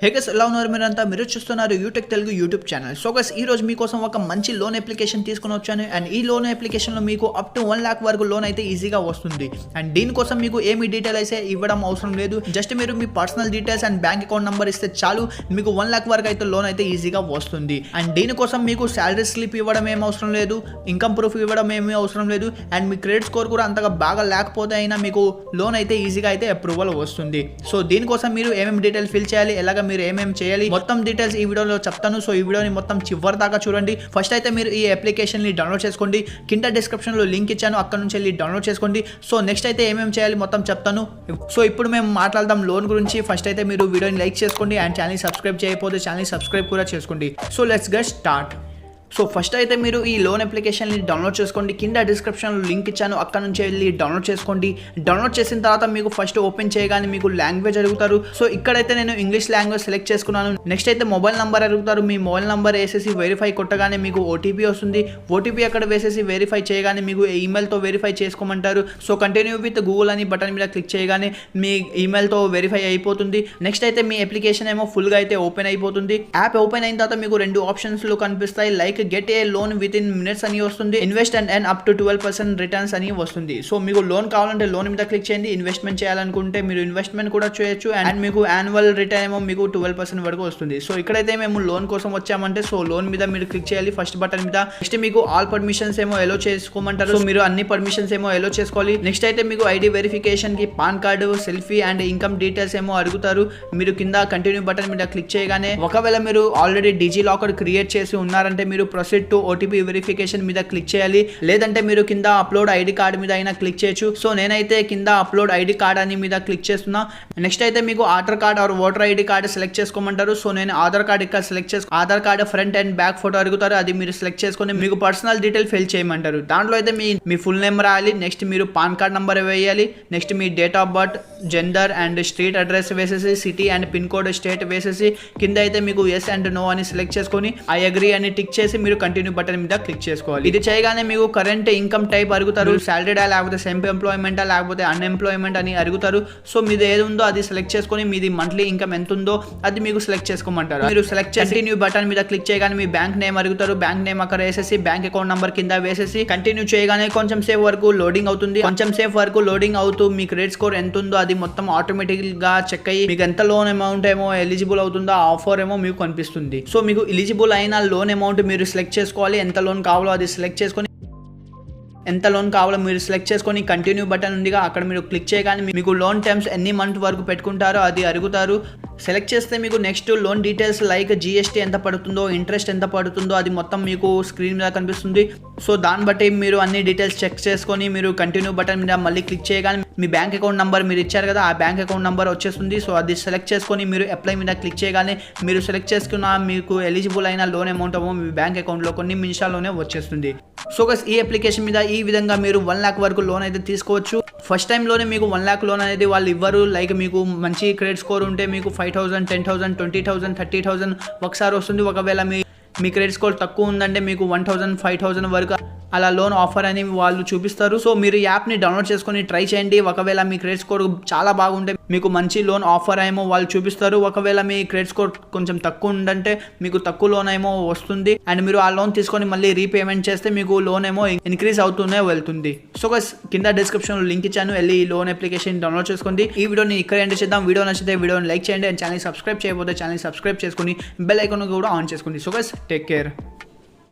Hey guys, ఎలా ఉన్నారు మీరంతా? మీరు చూస్తున్నారు UTech Telugu YouTube channel. So guys, ఈ రోజు మీకోసం ఒక మంచి లోన్ అప్లికేషన్ తీసుకొని వచ్చాను. అండ్ ఈ లోన్ అప్లికేషన్లో మీకు అప్ టు 1 lakh వరకు లోన్ అయితే ఈజీగా వస్తుంది. అండ్ దీనికోసం మీకు ఏమి డీటెయిల్ అయితే ఇవ్వడం అవసరం లేదు. జస్ట్ మీరు మీ personal details and bank account number ఇస్తే చాలు, మీకు 1 lakh వరకు అయితే లోన్ అయితే ఈజీగా వస్తుంది. అండ్ దీనికోసం మీకు శాలరీ స్లిప్ ఇవ్వడం ఏం అవసరం లేదు, ఇన్కమ్ ప్రూఫ్ ఇవ్వడం ఏమీ అవసరం లేదు. అండ్ మీ క్రెడిట్ స్కోర్ కూడా అంతగా బాగా లేకపోతే అయినా మీకు లోన్ అయితే ఈజీగా అయితే అప్రూవల్ వస్తుంది. సో దీనికోసం మీరు ఏమేమి డీటెయిల్స్ ఫిల్ చేయాలి, ఎలాగ మీరు ఏమేమి చేయాలి, మొత్తం డీటెయిల్స్ ఈ వీడియోలో చెప్తాను. సో ఈ వీడియోని మొత్తం చివరి దాకా చూడండి. ఫస్ట్ అయితే మీరు ఈ అప్లికేషన్ ని డౌన్లోడ్ చేసుకోండి. కింద డిస్క్రిప్షన్ లో లింక్ ఇచ్చాను, అక్కడ నుంచి వెళ్ళి డౌన్లోడ్ చేసుకోండి. సో నెక్స్ట్ అయితే ఏమేమి చేయాలి మొత్తం చెప్తాను. సో ఇప్పుడు మేము మాట్లాడదాం లోన్ గురించి. ఫస్ట్ అయితే మీరు వీడియోని లైక్ చేసుకోండి అండ్ ఛానల్ సబ్స్క్రైబ్ చేయకపోతే ఛానల్ సబ్స్క్రైబ్ కూడా చేసుకోండి. So let's get start. So first అయితే మీరు ఈ లోన్ అప్లికేషన్ని డౌన్లోడ్ చేసుకోండి. కింద డిస్క్రిప్షన్లో లింక్ ఇచ్చాను, అక్కడ నుంచి వెళ్ళి డౌన్లోడ్ చేసుకోండి. డౌన్లోడ్ చేసిన తర్వాత మీకు ఫస్ట్ ఓపెన్ చేయగానే మీకు లాంగ్వేజ్ అడుగుతారు. సో ఇక్కడైతే నేను ఇంగ్లీష్ లాంగ్వేజ్ సెలెక్ట్ చేసుకున్నాను. నెక్స్ట్ అయితే మొబైల్ నెంబర్ అడుగుతారు. మీ మొబైల్ నెంబర్ వేసేసి వెరిఫై కొట్టగానే మీకు ఓటీపీ వస్తుంది. ఓటీపీ అక్కడ వేసేసి వెరిఫై చేయగానే మీకు ఈమెయిల్తో వెరిఫై చేసుకోమంటారు. సో కంటిన్యూ విత్ గూగుల్ అని బటన్ మీద క్లిక్ చేయగానే మీ ఈమెయిల్తో వెరిఫై అయిపోతుంది. నెక్స్ట్ అయితే మీ అప్లికేషన్ ఏమో ఫుల్గా అయితే ఓపెన్ అయిపోతుంది. యాప్ ఓపెన్ అయిన తర్వాత మీకు 2 ఆప్షన్స్లు కనిపిస్తాయి. Like get a loan with in minutes అని వస్తుంది, invest and earn up to 12% returns అని వస్తుంది. సో మీకు లోన్ కావాలంటే లోన్ మీద క్లిక్ చేయండి. ఇన్వెస్ట్మెంట్ చేయాలనుకుంటే మీరు ఇన్వెస్ట్మెంట్ కూడా చేయొచ్చు. అండ్ మీకు యాన్యువల్ రిటర్న్ ఏమో మీకు 12% వరకు వస్తుంది. సో ఇక్కడైతే మేము లోన్ కోసం వచ్చామంటే సో లోన్ మీద మీరు క్లిక్ చేయాలి ఫస్ట్ బటన్ మీద. నెక్స్ట్ మీకు ఆల్ పర్మిషన్స్ ఏమో ఎలో చేసుకోమంటారు. సో మీరు అన్ని పర్మిషన్స్ ఏమో ఎలో చేసుకోవాలి. నెక్స్ట్ అయితే మీకు ఐడి వెరిఫికేషన్ కి pan card, selfie and income details ఏమో అడుగుతారు. మీరు కింద కంటిన్యూ బటన్ మీద క్లిక్ చేయగానే ఒకవేళ మీరు ఆల్రెడీ డిజి లాకర్ క్రియేట్ చేసి ఉన్నారంటే మీరు ప్రొసీడ్ టు ఓటీపీ వెరిఫికేషన్ మీద క్లిక్ చేయాలి. లేదంటే మీరు కింద అప్లోడ్ ఐడి కార్డ్ మీద అయినా క్లిక్ చేయొచ్చు. సో నేనైతే కింద అప్లోడ్ ఐడి కార్డ్ అని మీద క్లిక్ చేస్తున్నా. నెక్స్ట్ అయితే మీకు Aadhaar card or voter ID card select చేసుకోమంటారు. సో నేను ఆధార్ కార్డ్ ఇక్కడ సెలెక్ట్ చేసుకు Aadhaar card front and back photo అడుగుతారు. అది మీరు సెలెక్ట్ చేసుకొని మీకు పర్సనల్ డీటెయిల్ ఫిల్ చేయమంటారు. దాంట్లో అయితే మీ ఫుల్ నేమ్ రాయాలి. నెక్స్ట్ మీరు పాన్ కార్డ్ నెంబర్ వేయాలి. నెక్స్ట్ మీ date of birth, gender and street address వేసేసి city and pin code state వేసేసి కింద అయితే మీకు ఎస్ అండ్ నో అని సెలెక్ట్ చేసుకొని ఐ అగ్రీ అని టిక్ చేసి మీరు కంటిన్యూ బటన్ మీద క్లిక్ చేసుకోవాలి. ఇది చేయగానే మీకు కరెంట్ ఇన్కమ్ టైప్ అడుగుతారు. సాలరీడా లేకపోతే సెల్ఫ్ ఎంప్లాయ్మెంటా లేకపోతే అన్ఎంప్లాయ్మెంట్ అని అడుగుతారు. సో మీది ఏది ఉందో అది సెలెక్ట్ చేసుకొని మీది మంత్లీ ఇన్కమ్ ఎంత ఉందో అది మీకు సెలెక్ట్ చేసుకోమంటారు. మీరు సెలెక్ట్ చేసి కంటిన్యూ బటన్ మీద క్లిక్ చేయగానే మీ బ్యాంక్ నేమ్ అడుగుతారు. బ్యాంక్ నేమ్ అక్కడ వేసేసి బ్యాంక్ అకౌంట్ నెంబర్ కింద వేసేసి కంటిన్యూ చేయగానే కొంచెం సేపు వరకు లోడింగ్ అవుతుంది. కొంచెం సేపు వరకు లోడింగ్ అవుతూ మీ క్రెడిట్ స్కోర్ ఎంత ఉందో అది మొత్తం ఆటోమేటిక్ గా చెక్ అయ్యి మీకు ఎంత లోన్ అమౌంట్ ఏమో ఎలిజిబుల్ అవుతుందో ఆఫర్ ఏమో మీకు కనిపిస్తుంది. సో మీకు ఎలిజిబుల్ అయిన లోన్ అమౌంట్ మీరు సెలెక్ట్ చేసుకోవాలి. ఎంత లోన్ కావాలో అది సెలెక్ట్ చేసుకొని కంటిన్యూ బటన్ ఉందిగా అక్కడ మీరు క్లిక్ చేయగానే మీకు లోన్ టర్మ్స్ ఎన్ని మంత్ వరకు పెట్టుకుంటారో అది అడుగుతారు. సెలెక్ట్ చేస్తే మీకు next loan details like GST ఎంత పడుతుందో, ఇంట్రెస్ట్ ఎంత పడుతుందో అది మొత్తం మీకు స్క్రీన్ మీద కనిపిస్తుంది. సో దాన్ని బట్టి మీరు అన్ని డీటెయిల్స్ చెక్ చేసుకొని మీరు కంటిన్యూ బటన్ మీద మళ్ళీ క్లిక్ చేయగానే మీ బ్యాంక్ అకౌంట్ నెంబర్ మీరు ఇచ్చారు కదా, ఆ బ్యాంక్ అకౌంట్ నెంబర్ వచ్చేస్తుంది. సో అది సెలెక్ట్ చేసుకొని మీరు అప్లై మీద క్లిక్ చేయగానే మీరు సెలెక్ట్ చేసుకున్న మీకు ఎలిజిబుల్ అయిన లోన్ అమౌంట్ ఏమో మీ బ్యాంక్ అకౌంట్లో కొన్ని నిమిషాల్లోనే వచ్చేస్తుంది. సో గైస్, ఈ అప్లికేషన్ మీద ఈ విధంగా మీరు 1 lakh వరకు లోన్ అయితే తీసుకోవచ్చు. ఫస్ట్ టైంలోనే మీకు 1 lakh లోన్ అనేది వాళ్ళు ఇవ్వరు. లైక్ మీకు మంచి క్రెడిట్ స్కోర్ ఉంటే మీకు 5,000, 10,000, 20,000, 30,000 ఒకసారి వస్తుంది. ఒకవేళ మీ క్రెడిట్ స్కోర్ తక్కువ ఉందంటే మీకు 1,000, 5,000 వరకు అలా లోన్ ఆఫర్ అని వాళ్ళు చూపిస్తారు. సో మీరు యాప్ని డౌన్లోడ్ చేసుకొని ట్రై చేయండి. ఒకవేళ మీ క్రెడిట్ స్కోర్ చాలా బాగుంటే మీకు మంచి లోన్ ఆఫర్ ఏమో వాళ్ళు చూపిస్తారు. ఒకవేళ మీ క్రెడిట్ స్కోర్ కొంచెం తక్కువ ఉందంటే మీకు తక్కువ లోన్ ఏమో వస్తుంది. అండ్ మీరు ఆ లోన్ తీసుకొని మళ్ళీ రీపేమెంట్ చేస్తే మీకు లోన్ ఏమో ఇంక్రీజ్ అవుతూనే వెళ్తుంది. సో గైస్, కింద డిస్క్రిప్షన్ లో లింక్ ఇచ్చాను, వెళ్ళి ఈ లోన్ అప్లికేషన్ డౌన్లోడ్ చేసుకోండి. ఈ వీడియోని ఇక్కడ ఎండ్ చేద్దాం. వీడియో నచ్చితే వీడియోని లైక్ చేయండి అండ్ ఛానల్ సబ్స్క్రైబ్ చేయకపోతే ఛానల్ సబ్స్క్రైబ్ చేసుకుని బెల్ ఐకాన్ కూడా ఆన్ చేసుకోండి. So guys, take care.